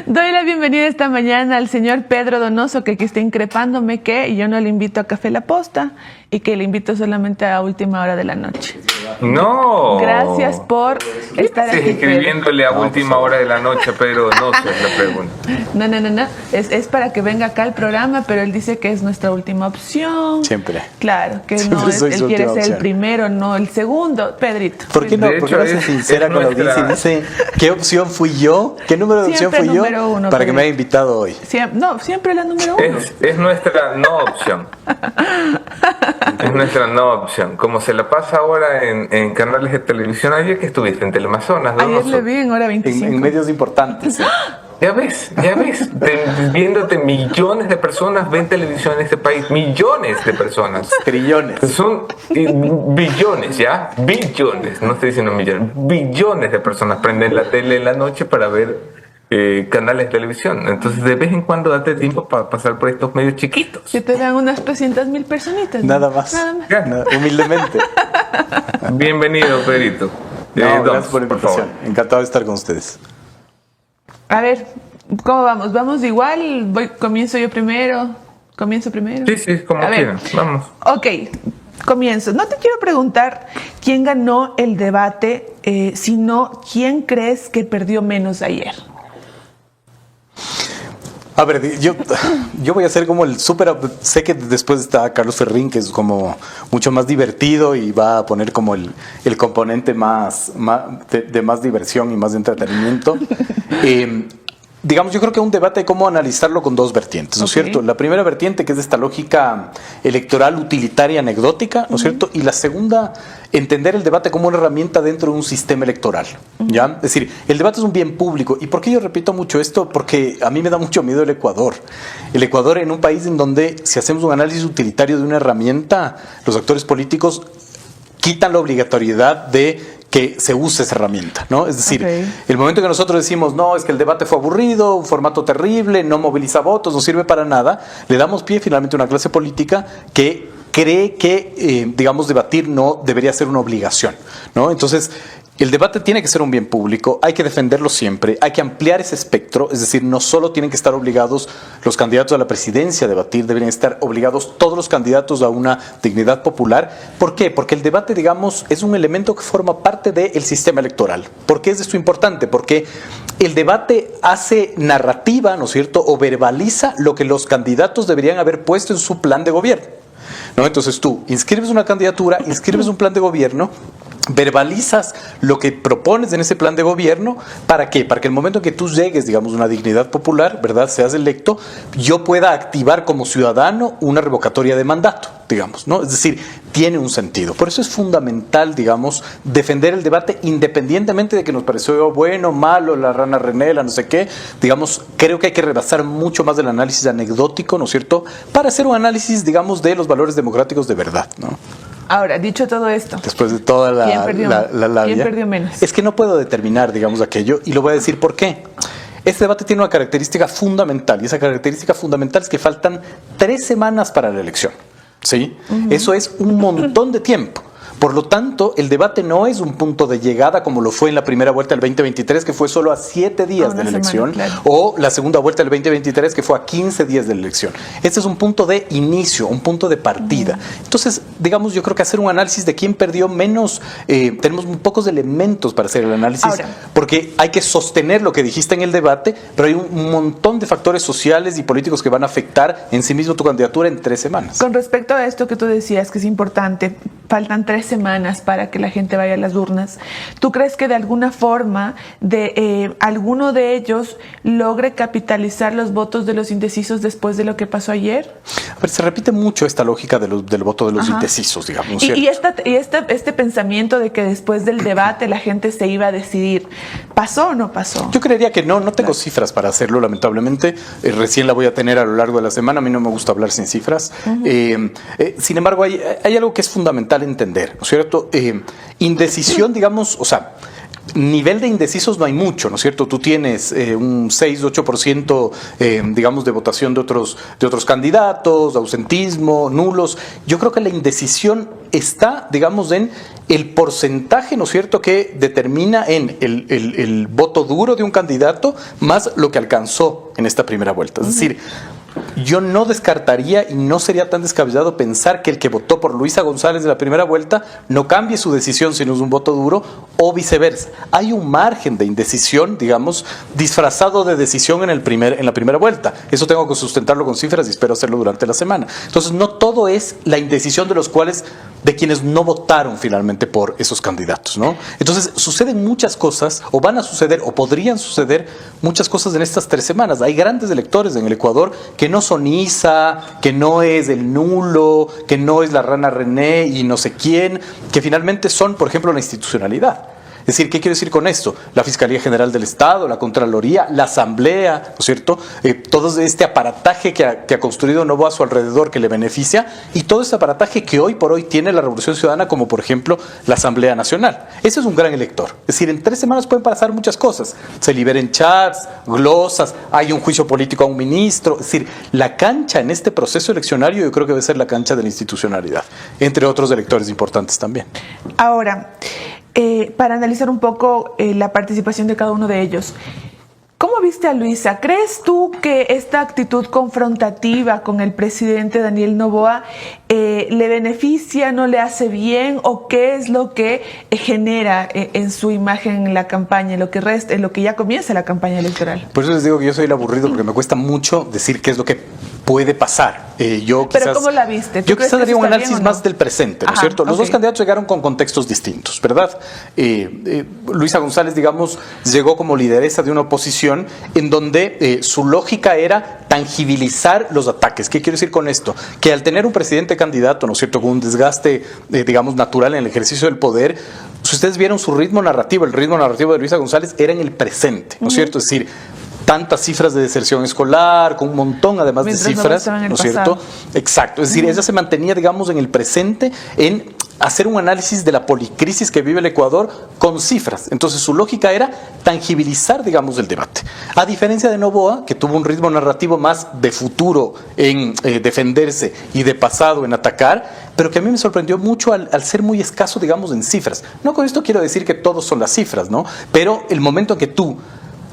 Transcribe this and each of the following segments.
Doy la bienvenida esta mañana al señor Pedro Donoso, que aquí está increpándome que yo no le invito a Café La Posta y que le invito solamente a última hora de la noche. No. Gracias por estar aquí, escribiéndole a última hora de la noche, Pedro Donoso es la pregunta. No. Es para que venga acá al programa, pero él dice que es nuestra última opción. Siempre. Claro, que Siempre no es, él quiere ser opción. El primero, no el segundo. Pedrito. ¿Por qué no? De Porque hecho, no es sincera con lo que dice. ¿Qué opción fui yo? ¿Qué número de opción Siempre fui yo número uno, para que Pedrito. me haya invitado hoy? Siempre la número uno. Es nuestra no opción. Es nuestra no opción. Como se la pasa ahora en canales de televisión. Ayer que estuviste en Teleamazonas, Ayer Donoso. le vi en hora 25. En medios importantes. Sí. Ya ves, viéndote millones de personas ven televisión en este país, millones de personas. Trillones. Son billones, ¿ya? Billones, no estoy diciendo millones, billones de personas prenden la tele en la noche para ver canales de televisión. Entonces, de vez en cuando date tiempo para pasar por estos medios chiquitos. Que te dan unas 300,000 personitas. ¿no? Nada más. Ya. Humildemente. Bienvenido, Pedrito. No, Don, gracias por la invitación. favor. Encantado de estar con ustedes. A ver, ¿cómo vamos? ¿Vamos igual? ¿Comienzo yo primero? ¿Comienzo primero? Sí, como A ver. quieran. Vamos. Ok, comienzo. No te quiero preguntar quién ganó el debate, sino quién crees que perdió menos ayer. A ver, yo voy a hacer como el súper. Sé que después está Carlos Ferrín, que es como mucho más divertido y va a poner como el componente de más diversión y más de entretenimiento. Digamos, yo creo que un debate hay cómo analizarlo con dos vertientes, ¿no es cierto? La primera vertiente, que es esta lógica electoral utilitaria anecdótica, ¿no es cierto? Y la segunda, entender el debate como una herramienta dentro de un sistema electoral, ¿ya? Es decir, el debate es un bien público. ¿Y por qué yo repito mucho esto? Porque a mí me da mucho miedo el Ecuador. El Ecuador, en un país en donde, si hacemos un análisis utilitario de una herramienta, los actores políticos quitan la obligatoriedad de que se use esa herramienta, ¿no? Es decir, el momento que nosotros decimos, no, es que el debate fue aburrido, un formato terrible, no moviliza votos, no sirve para nada, le damos pie finalmente a una clase política que cree que, digamos, debatir no debería ser una obligación, ¿no? Entonces, el debate tiene que ser un bien público, hay que defenderlo siempre, hay que ampliar ese espectro, es decir, no solo tienen que estar obligados los candidatos a la presidencia a debatir, deberían estar obligados todos los candidatos a una dignidad popular. ¿Por qué? Porque el debate, digamos, es un elemento que forma parte del sistema electoral. ¿Por qué es esto importante? Porque el debate hace narrativa, ¿no es cierto?, o verbaliza lo que los candidatos deberían haber puesto en su plan de gobierno, ¿no? Entonces tú inscribes una candidatura, inscribes un plan de gobierno, verbalizas lo que propones en ese plan de gobierno. ¿Para qué? Para que el momento que tú llegues, digamos, a una dignidad popular, ¿verdad?, seas electo, yo pueda activar como ciudadano una revocatoria de mandato, digamos, ¿no? Es decir, tiene un sentido. Por eso es fundamental, digamos, defender el debate independientemente de que nos pareció bueno, malo, la rana renela, no sé qué. Digamos, creo que hay que rebasar mucho más del análisis anecdótico, ¿no es cierto?, para hacer un análisis, digamos, de los valores democráticos de verdad, ¿no? Ahora, dicho todo esto, después de toda la labia, ¿quién perdió menos? Es que no puedo determinar, digamos, aquello, y lo voy a decir por qué. Este debate tiene una característica fundamental, y esa característica fundamental es que faltan 3 semanas para la elección, ¿sí? Eso es un montón de tiempo. Por lo tanto, el debate no es un punto de llegada como lo fue en la primera vuelta del 2023, que fue solo a 7 días de la elección, claro, o la segunda vuelta del 2023, que fue a 15 días de la elección. Este es un punto de inicio, un punto de partida. Entonces, digamos, yo creo que hacer un análisis de quién perdió menos, tenemos muy pocos elementos para hacer el análisis. Ahora, porque hay que sostener lo que dijiste en el debate, pero hay un montón de factores sociales y políticos que van a afectar en sí mismo tu candidatura en 3 semanas. Con respecto a esto que tú decías, que es importante, faltan 3 semanas para que la gente vaya a las urnas. ¿Tú crees que de alguna forma alguno de ellos logre capitalizar los votos de los indecisos después de lo que pasó ayer? A ver, se repite mucho esta lógica del voto de los indecisos, digamos. Y este pensamiento de que después del debate la gente se iba a decidir, ¿pasó o no pasó? Yo creería que no tengo cifras para hacerlo, lamentablemente. Recién la voy a tener a lo largo de la semana. A mí no me gusta hablar sin cifras. Sin embargo, hay algo que es fundamental entender, ¿no es cierto? Indecisión, digamos, o sea, Nivel de indecisos no hay mucho, ¿no es cierto? Tú tienes un 6-8%, digamos, de votación de otros candidatos, ausentismo, nulos. Yo creo que la indecisión está, digamos, en el porcentaje, ¿no es cierto?, que determina en el voto duro de un candidato más lo que alcanzó en esta primera vuelta. Es decir, yo no descartaría y no sería tan descabellado pensar que el que votó por Luisa González de la primera vuelta no cambie su decisión si no es un voto duro o viceversa. Hay un margen de indecisión, digamos, disfrazado de decisión en la primera vuelta. Eso tengo que sustentarlo con cifras y espero hacerlo durante la semana. Entonces, no todo es la indecisión de quienes no votaron finalmente por esos candidatos, ¿no? Entonces, suceden muchas cosas, o van a suceder, o podrían suceder muchas cosas en estas 3 semanas. Hay grandes electores en el Ecuador que no son Isa, que no es el nulo, que no es la rana René y no sé quién, que finalmente son, por ejemplo, la institucionalidad. Es decir, ¿qué quiero decir con esto? La Fiscalía General del Estado, la Contraloría, la Asamblea, ¿no es cierto? Todo este aparataje que ha construido Noboa a su alrededor que le beneficia y todo este aparataje que hoy por hoy tiene la Revolución Ciudadana, como por ejemplo la Asamblea Nacional. Ese es un gran elector. Es decir, en 3 semanas pueden pasar muchas cosas. Se liberen chats, glosas, hay un juicio político a un ministro. Es decir, la cancha en este proceso eleccionario yo creo que debe ser la cancha de la institucionalidad, entre otros electores importantes también. Ahora, para analizar un poco la participación de cada uno de ellos, ¿cómo viste a Luisa? ¿Crees tú que esta actitud confrontativa con el presidente Daniel Noboa le beneficia, no le hace bien, o qué es lo que genera en su imagen en la campaña, en lo que resta, en lo que ya comienza la campaña electoral? Por eso les digo que yo soy el aburrido, porque me cuesta mucho decir qué es lo que puede pasar. Pero ¿cómo la viste? Yo quizás daría un análisis más del presente, ¿no es cierto? Los dos candidatos llegaron con contextos distintos, ¿verdad? Luisa González, digamos, llegó como lideresa de una oposición en donde su lógica era tangibilizar los ataques. ¿Qué quiero decir con esto? Que al tener un presidente candidato, ¿no es cierto?, con un desgaste, digamos, natural en el ejercicio del poder, si ustedes vieron su ritmo narrativo, el ritmo narrativo de Luisa González era en el presente, ¿no es cierto? Es decir, tantas cifras de deserción escolar, con un montón además de cifras, ¿no es cierto? Exacto, es decir, ella se mantenía, digamos, en el presente, en hacer un análisis de la policrisis que vive el Ecuador con cifras. Entonces su lógica era tangibilizar, digamos, el debate. A diferencia de Noboa, que tuvo un ritmo narrativo más de futuro en defenderse y de pasado en atacar, pero que a mí me sorprendió mucho al ser muy escaso, digamos, en cifras. No con esto quiero decir que todos son las cifras, ¿no? Pero el momento en que tú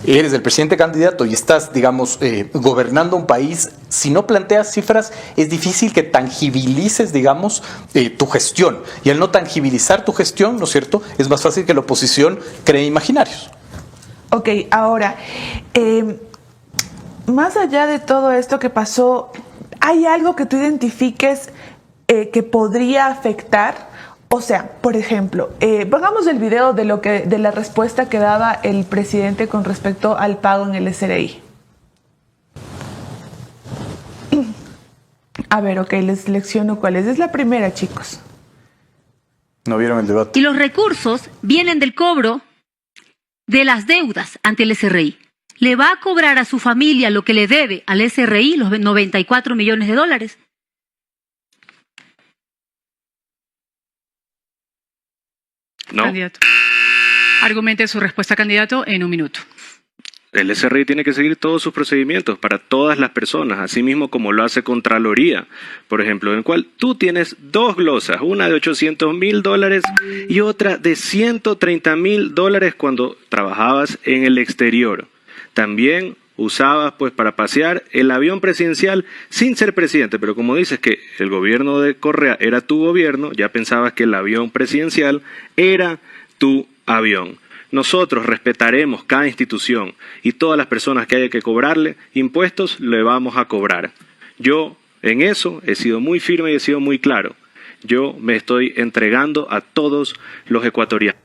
eres el presidente candidato y estás, digamos, gobernando un país, si no planteas cifras, es difícil que tangibilices, digamos, tu gestión. Y al no tangibilizar tu gestión, ¿no es cierto?, es más fácil que la oposición cree imaginarios. Ok, ahora, más allá de todo esto que pasó, ¿hay algo que tú identifiques que podría afectar? O sea, por ejemplo, pongamos el video de la respuesta que daba el presidente con respecto al pago en el SRI. A ver, ok, les selecciono cuál es. Es la primera, chicos. No vieron el debate. Y los recursos vienen del cobro de las deudas ante el SRI. ¿Le va a cobrar a su familia lo que le debe al SRI, los 94 millones de dólares? No. Candidato. Argumente su respuesta, candidato, en 1 minuto. El SRI tiene que seguir todos sus procedimientos para todas las personas, así mismo como lo hace Contraloría, por ejemplo, en el cual tú tienes 2 glosas, una de $800,000 y otra de $130,000 cuando trabajabas en el exterior. También usabas pues para pasear el avión presidencial sin ser presidente, pero como dices que el gobierno de Correa era tu gobierno, ya pensabas que el avión presidencial era tu avión. Nosotros respetaremos cada institución y todas las personas que haya que cobrarle impuestos le vamos a cobrar. Yo en eso he sido muy firme y he sido muy claro. Yo me estoy entregando a todos los ecuatorianos.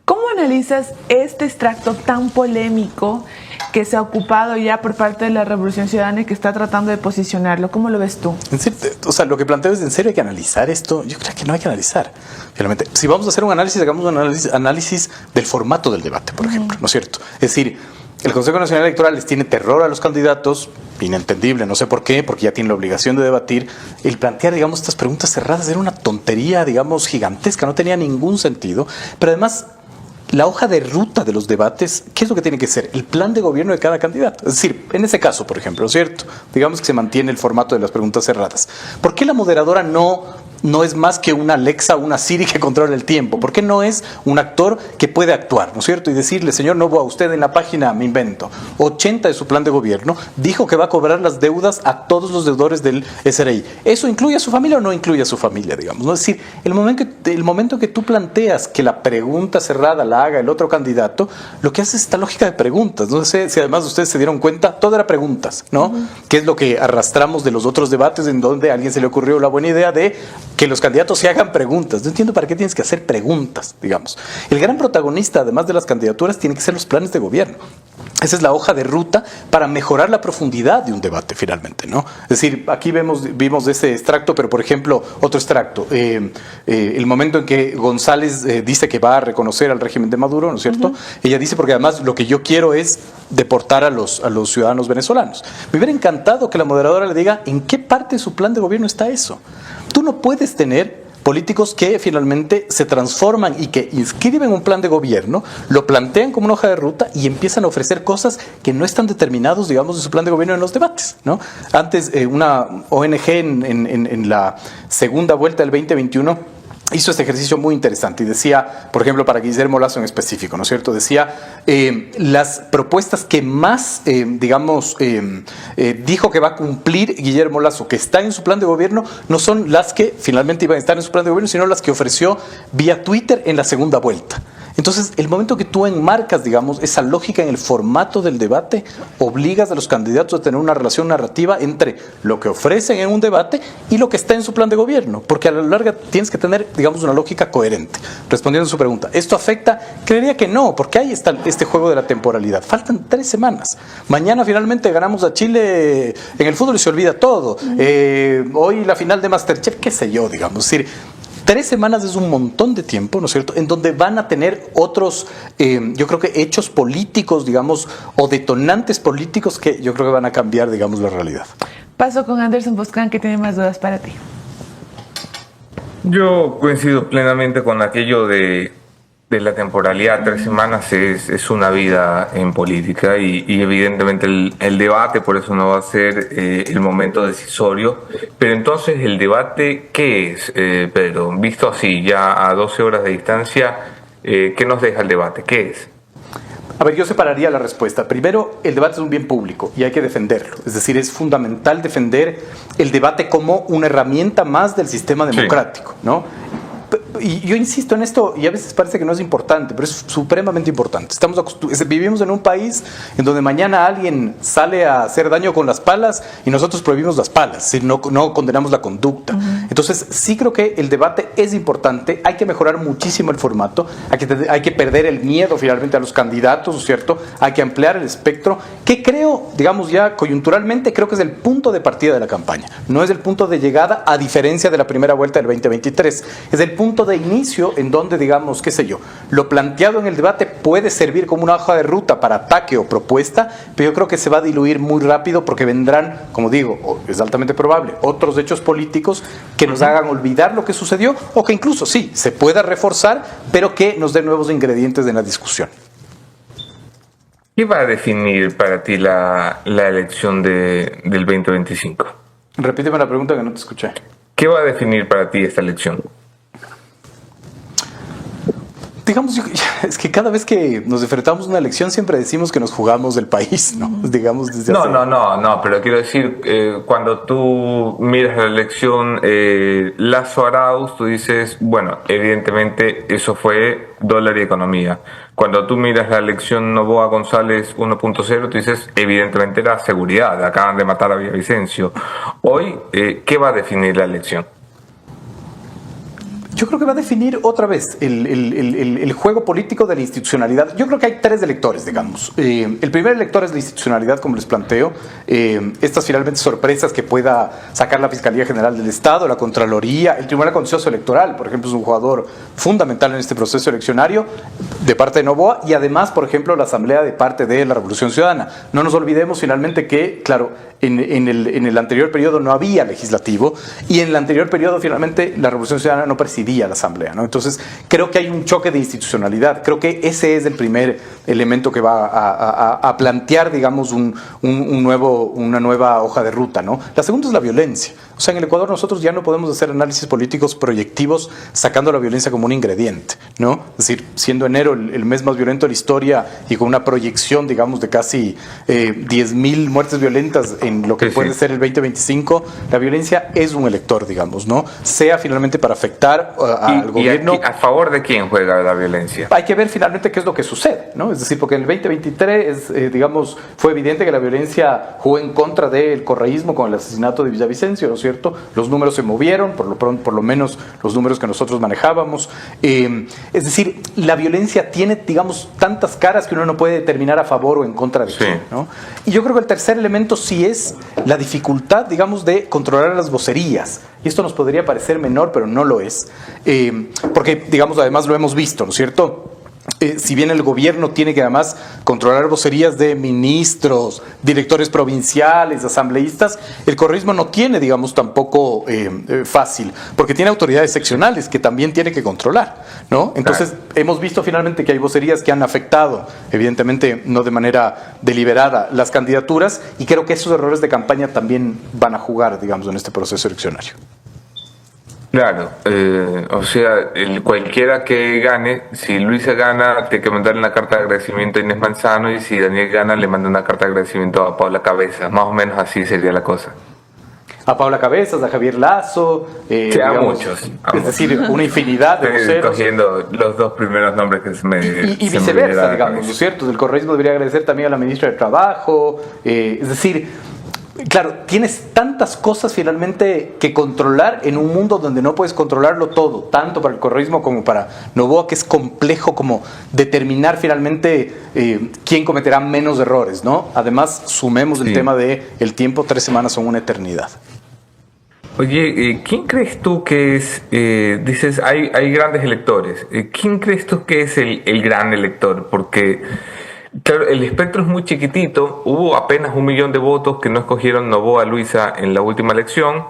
¿Cómo analizas este extracto tan polémico que se ha ocupado ya por parte de la Revolución Ciudadana y que está tratando de posicionarlo? ¿Cómo lo ves tú? En serio, o sea, lo que planteo es, ¿en serio hay que analizar esto? Yo creo que no hay que analizar. Finalmente, si vamos a hacer un análisis, hagamos un análisis del formato del debate, por ejemplo, ¿no es cierto? Es decir, el Consejo Nacional Electoral les tiene terror a los candidatos, inentendible, no sé por qué, porque ya tiene la obligación de debatir. El plantear, digamos, estas preguntas cerradas era una tontería, digamos, gigantesca, no tenía ningún sentido, pero además la hoja de ruta de los debates, ¿qué es lo que tiene que ser? El plan de gobierno de cada candidato. Es decir, en ese caso, por ejemplo, ¿cierto? Digamos que se mantiene el formato de las preguntas cerradas. ¿Por qué la moderadora no es más que una Alexa, una Siri que controla el tiempo? ¿Por qué no es un actor que puede actuar, ¿no es cierto? Y decirle, señor Noboa, usted en la página, me invento, 80 de su plan de gobierno, dijo que va a cobrar las deudas a todos los deudores del SRI. ¿Eso incluye a su familia o no incluye a su familia, digamos? ¿No? Es decir, el momento en que tú planteas que la pregunta cerrada la haga el otro candidato, lo que hace es esta lógica de preguntas. No sé si además ustedes se dieron cuenta, todo era preguntas, ¿no? Que es lo que arrastramos de los otros debates en donde a alguien se le ocurrió la buena idea de que los candidatos se hagan preguntas. No entiendo para qué tienes que hacer preguntas, digamos. El gran protagonista, además de las candidaturas, tiene que ser los planes de gobierno. Esa es la hoja de ruta para mejorar la profundidad de un debate, finalmente, ¿no? Es decir, aquí vimos ese extracto, pero por ejemplo, otro extracto. El momento en que González dice que va a reconocer al régimen de Maduro, ¿no es cierto? Ella dice, porque además lo que yo quiero es deportar a los ciudadanos venezolanos. Me hubiera encantado que la moderadora le diga en qué parte de su plan de gobierno está eso. Tú no puedes tener políticos que finalmente se transforman y que inscriben un plan de gobierno, lo plantean como una hoja de ruta y empiezan a ofrecer cosas que no están determinados, digamos, de su plan de gobierno en los debates, ¿no? Antes, una ONG en la segunda vuelta del 2021 hizo este ejercicio muy interesante y decía, por ejemplo, para Guillermo Lasso en específico, ¿no es cierto? Decía, las propuestas que más, dijo que va a cumplir Guillermo Lasso, que están en su plan de gobierno, no son las que finalmente iban a estar en su plan de gobierno, sino las que ofreció vía Twitter en la segunda vuelta. Entonces, el momento que tú enmarcas, digamos, esa lógica en el formato del debate, obligas a los candidatos a tener una relación narrativa entre lo que ofrecen en un debate y lo que está en su plan de gobierno, porque a la larga tienes que tener, digamos, una lógica coherente. Respondiendo a su pregunta, ¿esto afecta? Creería que no, porque ahí está este juego de la temporalidad. Faltan 3 semanas. Mañana finalmente ganamos a Chile en el fútbol y se olvida todo. Hoy la final de MasterChef, qué sé yo, digamos. Es decir, 3 semanas es un montón de tiempo, ¿no es cierto?, en donde van a tener otros, yo creo que hechos políticos, digamos, o detonantes políticos que yo creo que van a cambiar, digamos, la realidad. Paso con Anderson Boscan, que tiene más dudas para ti. Yo coincido plenamente con aquello de la temporalidad. 3 semanas es una vida en política y evidentemente el debate por eso no va a ser el momento decisorio. Pero entonces, ¿el debate qué es, Pedro? Visto así, ya a 12 horas de distancia, ¿qué nos deja el debate? ¿Qué es? A ver, yo separaría la respuesta. Primero, el debate es un bien público y hay que defenderlo. Es decir, es fundamental defender el debate como una herramienta más del sistema democrático, ¿no? Y yo insisto en esto, y a veces parece que no es importante, pero es supremamente importante. Vivimos en un país en donde mañana alguien sale a hacer daño con las palas y nosotros prohibimos las palas, no condenamos la conducta. Entonces, sí creo que el debate es importante, hay que mejorar muchísimo el formato, hay que perder el miedo finalmente a los candidatos, ¿cierto? Hay que ampliar el espectro, que creo, digamos ya coyunturalmente, creo que es el punto de partida de la campaña. No es el punto de llegada, a diferencia de la primera vuelta del 2023. Es el punto de inicio en donde, digamos, qué sé yo, lo planteado en el debate puede servir como una hoja de ruta para ataque o propuesta, pero yo creo que se va a diluir muy rápido porque vendrán, como digo, es altamente probable, otros hechos políticos que nos hagan olvidar lo que sucedió o que incluso sí, se pueda reforzar, pero que nos den nuevos ingredientes en la discusión. ¿Qué va a definir para ti la elección del 2025? Repíteme la pregunta que no te escuché. ¿Qué va a definir para ti esta elección? Digamos, es que cada vez que nos enfrentamos a una elección siempre decimos que nos jugamos del país, ¿no? Digamos, desde hace... No, pero quiero decir, cuando tú miras la elección Lasso-Arauz, tú dices, bueno, evidentemente eso fue dólar y economía. Cuando tú miras la elección Noboa-González 1.0, tú dices, evidentemente era seguridad, acaban de matar a Villavicencio. Hoy, ¿qué va a definir la elección? Yo creo que va a definir otra vez el juego político de la institucionalidad. Yo creo que hay 3 electores, digamos. El primer elector es la institucionalidad, como les planteo. Estas finalmente sorpresas que pueda sacar la Fiscalía General del Estado, la Contraloría, el Tribunal Contencioso Electoral, por ejemplo, es un jugador fundamental en este proceso eleccionario de parte de Noboa, y además, por ejemplo, la Asamblea de parte de la Revolución Ciudadana. No nos olvidemos finalmente que, claro, en el anterior periodo no había legislativo, y en el anterior periodo finalmente la Revolución Ciudadana no presidía día la Asamblea, ¿no? Entonces, creo que hay un choque de institucionalidad. Creo que ese es el primer elemento que va a plantear, digamos, una nueva hoja de ruta, ¿no? La segunda es la violencia. O sea, en el Ecuador nosotros ya no podemos hacer análisis políticos proyectivos sacando la violencia como un ingrediente, ¿no? Es decir, siendo enero el mes más violento de la historia y con una proyección, digamos, de casi 10.000 muertes violentas en lo que puede ser el 2025, la violencia es un elector, digamos, ¿no? Sea finalmente para afectar al gobierno. ¿A favor de quién juega la violencia? Hay que ver finalmente qué es lo que sucede, ¿no? Es decir, porque en el 2023, digamos, fue evidente que la violencia jugó en contra del correísmo con el asesinato de Villavicencio, ¿no es cierto? Los números se movieron, por lo menos los números que nosotros manejábamos. Es decir, la violencia tiene, digamos, tantas caras que uno no puede determinar a favor o en contra de quién, ¿no? Y yo creo que el tercer elemento sí es la dificultad, digamos, de controlar las vocerías. Y esto nos podría parecer menor, pero no lo es. Porque, digamos, además lo hemos visto, ¿no es cierto? Si bien el gobierno tiene que además controlar vocerías de ministros, directores provinciales, asambleístas, el correísmo no tiene, digamos, tampoco fácil, porque tiene autoridades seccionales que también tiene que controlar, ¿no? Entonces, hemos visto finalmente que hay vocerías que han afectado, evidentemente no de manera deliberada, las candidaturas, y creo que esos errores de campaña también van a jugar, digamos, en este proceso eleccionario. Claro, o sea, cualquiera que gane, si Luisa gana, tiene que mandarle una carta de agradecimiento a Inés Manzano, y si Daniel gana, le manda una carta de agradecimiento a Paula Cabezas. Más o menos así sería la cosa. A Paula Cabezas, a Javier Lazo, a muchos. Es decir, una infinidad de voceros. Estoy cogiendo los dos primeros nombres que se me y viceversa, digamos, ¿no es cierto? El correísmo debería agradecer también a la ministra de Trabajo, es decir, claro, tienes tantas cosas finalmente que controlar en un mundo donde no puedes controlarlo todo, tanto para el correísmo como para Noboa, que es complejo como determinar finalmente quién cometerá menos errores, ¿no? Además, sumemos el tema de el tiempo, 3 semanas son una eternidad. Oye, ¿quién crees tú que es, dices, hay grandes electores, ¿quién crees tú que es el gran elector? Porque claro, el espectro es muy chiquitito, hubo apenas 1 millón de votos que no escogieron Noboa Luisa en la última elección.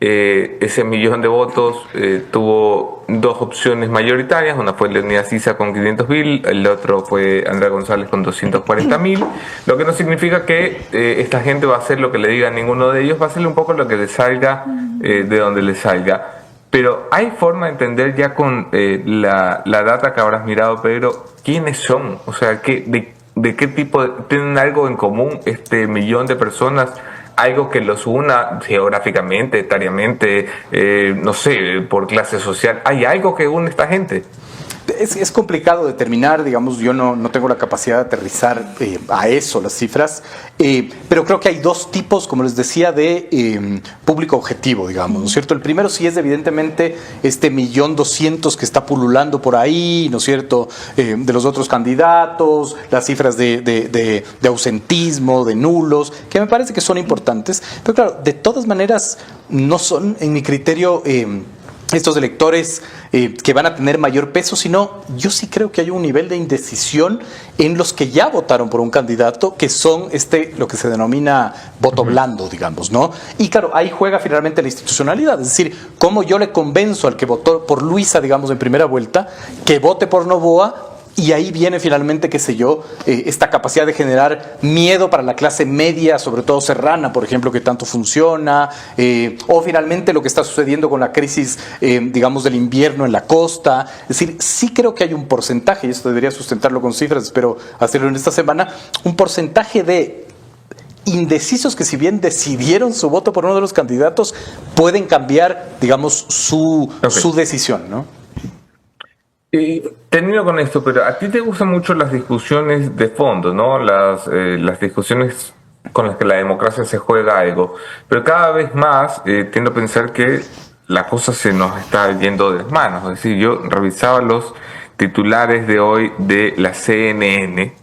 Ese 1 millón de votos tuvo 2 opciones mayoritarias, una fue Leonidas Issa con 500.000, el otro fue Andrea González con 240.000, lo que no significa que esta gente va a hacer lo que le diga a ninguno de ellos, va a hacerle un poco lo que le salga de donde le salga. Pero hay forma de entender ya con la data que habrás mirado, Pedro, quiénes son, o sea, de qué tipo, tienen algo en común este 1 millón de personas, algo que los una geográficamente, etariamente, no sé, por clase social. ¿Hay algo que une a esta gente? Es complicado determinar, digamos, yo no tengo la capacidad de aterrizar a eso, las cifras, pero creo que hay 2 tipos, como les decía, de público objetivo, digamos, ¿no es cierto? El primero sí es evidentemente este 1.200.000 que está pululando por ahí, ¿no es cierto?, de los otros candidatos, las cifras de ausentismo, de nulos, que me parece que son importantes, pero claro, de todas maneras no son, en mi criterio, estos electores que van a tener mayor peso, sino yo sí creo que hay un nivel de indecisión en los que ya votaron por un candidato, que son lo que se denomina voto blando, digamos, ¿no? Y claro, ahí juega finalmente la institucionalidad, es decir, cómo yo le convenzo al que votó por Luisa, digamos, en primera vuelta, que vote por Noboa. Y ahí viene finalmente, qué sé yo, esta capacidad de generar miedo para la clase media, sobre todo serrana, por ejemplo, que tanto funciona, o finalmente lo que está sucediendo con la crisis, digamos, del invierno en la costa. Es decir, sí creo que hay un porcentaje, y esto debería sustentarlo con cifras, espero hacerlo en esta semana, un porcentaje de indecisos que, si bien decidieron su voto por uno de los candidatos, pueden cambiar, digamos, su decisión, ¿no? Termino con esto, pero a ti te gustan mucho las discusiones de fondo, ¿no? Las discusiones con las que la democracia se juega algo. Pero cada vez más tiendo a pensar que la cosa se nos está yendo de las manos. Es decir, yo revisaba los titulares de hoy de la CNN,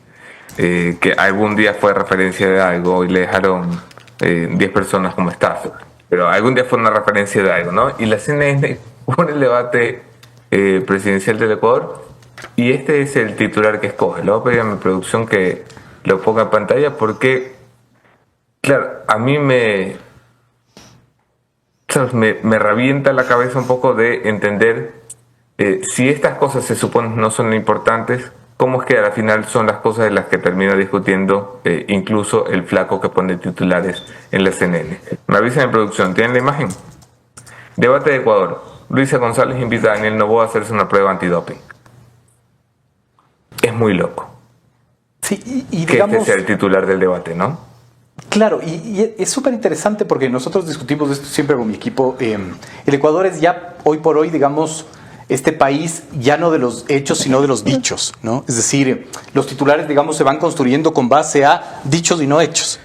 que algún día fue referencia de algo y le dejaron 10 personas como estafa. Pero algún día fue una referencia de algo, ¿no? Y la CNN pone el debate presidencial del Ecuador, y este es el titular que escoge. Le voy a pedir a mi producción que lo ponga en pantalla, porque claro, a mí me revienta la cabeza un poco de entender si estas cosas se supone no son importantes, ¿cómo es que al final son las cosas de las que termina discutiendo incluso el flaco que pone titulares en la CNN? Me avisan en producción, ¿tienen la imagen? Debate de Ecuador. Luisa González invita a Daniel Noboa a hacerse una prueba antidoping. Es muy loco. Sí, y que digamos, este sea el titular del debate, ¿no? Claro, y es súper interesante porque nosotros discutimos esto siempre con mi equipo. El Ecuador es ya hoy por hoy, digamos, este país ya no de los hechos, sino de los dichos, ¿no? Es decir, los titulares, digamos, se van construyendo con base a dichos y no hechos.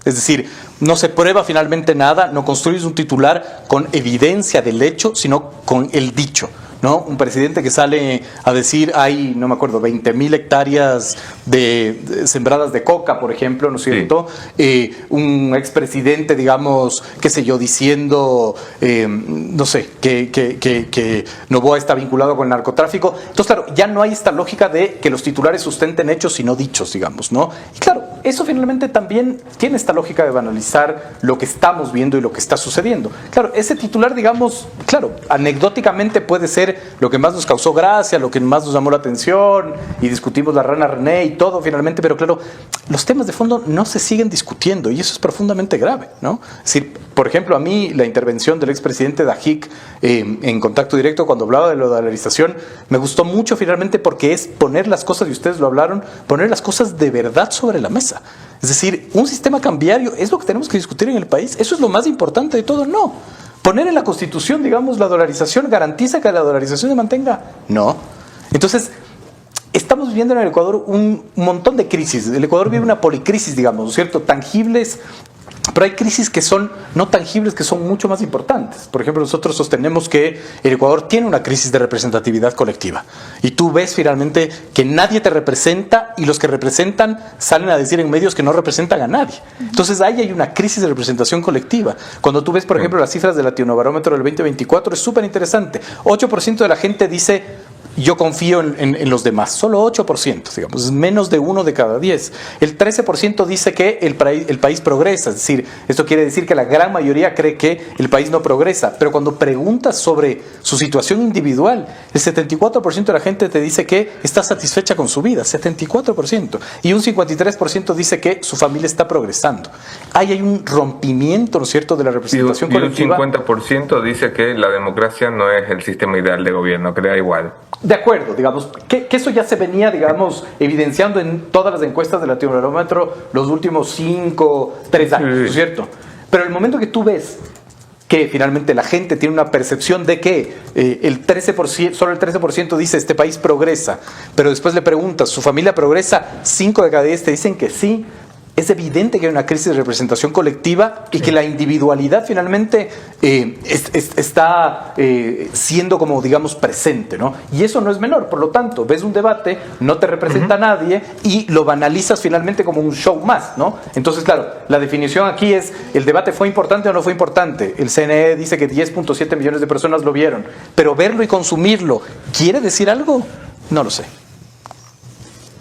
Es decir, no se prueba finalmente nada, no construyes un titular con evidencia del hecho, sino con el dicho, ¿no? Un presidente que sale a decir hay, no me acuerdo, 20.000 hectáreas sembradas de coca, por ejemplo, ¿no es cierto? Sí. Un expresidente, digamos, qué sé yo, diciendo, no sé, que Noboa está vinculado con el narcotráfico. Entonces, claro, ya no hay esta lógica de que los titulares sustenten hechos sino dichos, digamos, ¿no? Y claro, eso finalmente también tiene esta lógica de banalizar lo que estamos viendo y lo que está sucediendo. Claro, ese titular, digamos, claro, anecdóticamente puede ser lo que más nos causó gracia, lo que más nos llamó la atención, y discutimos la rana René y todo finalmente, pero claro, los temas de fondo no se siguen discutiendo y eso es profundamente grave, ¿no? Es decir, por ejemplo, a mí la intervención del expresidente Dajic en Contacto Directo cuando hablaba de la dolarización me gustó mucho finalmente porque es poner las cosas, y ustedes lo hablaron, poner las cosas de verdad sobre la mesa. Es decir, un sistema cambiario es lo que tenemos que discutir en el país. ¿Eso es lo más importante de todo? No. ¿Poner en la Constitución, digamos, la dolarización garantiza que la dolarización se mantenga? No. Entonces, estamos viviendo en el Ecuador un montón de crisis. El Ecuador vive una policrisis, digamos, ¿no es cierto? Tangibles, pero hay crisis que son no tangibles, que son mucho más importantes. Por ejemplo, nosotros sostenemos que el Ecuador tiene una crisis de representatividad colectiva. Y tú ves finalmente que nadie te representa y los que representan salen a decir en medios que no representan a nadie. Entonces ahí hay una crisis de representación colectiva. Cuando tú ves, por ejemplo, las cifras del Latinobarómetro del 2024, es súper interesante. 8% de la gente dice: yo confío en los demás, solo 8%, digamos, es menos de 1 de cada 10. El 13% dice que el país progresa, es decir, esto quiere decir que la gran mayoría cree que el país no progresa, pero cuando preguntas sobre su situación individual, el 74% de la gente te dice que está satisfecha con su vida, 74%, y un 53% dice que su familia está progresando. Ahí hay un rompimiento, ¿no es cierto?, de la representación colectiva. Y un 50% dice que la democracia no es el sistema ideal de gobierno, que le da igual. De acuerdo, digamos, que eso ya se venía, digamos, evidenciando en todas las encuestas del Latinobarómetro los últimos 3 años, ¿no es cierto? Pero el momento que tú ves que finalmente la gente tiene una percepción de que solo el 13% dice este país progresa, pero después le preguntas, ¿su familia progresa? 5 de cada 10 te dicen que sí. Es evidente que hay una crisis de representación colectiva y que la individualidad finalmente está siendo como, digamos, presente, ¿no? Y eso no es menor. Por lo tanto, ves un debate, no te representa a nadie y lo banalizas finalmente como un show más, ¿no? Entonces, claro, la definición aquí es: ¿el debate fue importante o no fue importante? El CNE dice que 10.7 millones de personas lo vieron, pero verlo y consumirlo, ¿quiere decir algo? No lo sé.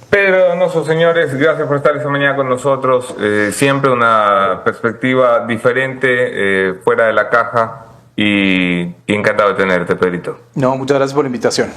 Pedro Donoso, señores, gracias por estar esta mañana con nosotros. Siempre una perspectiva diferente, fuera de la caja, y encantado de tenerte, Pedrito. No, muchas gracias por la invitación.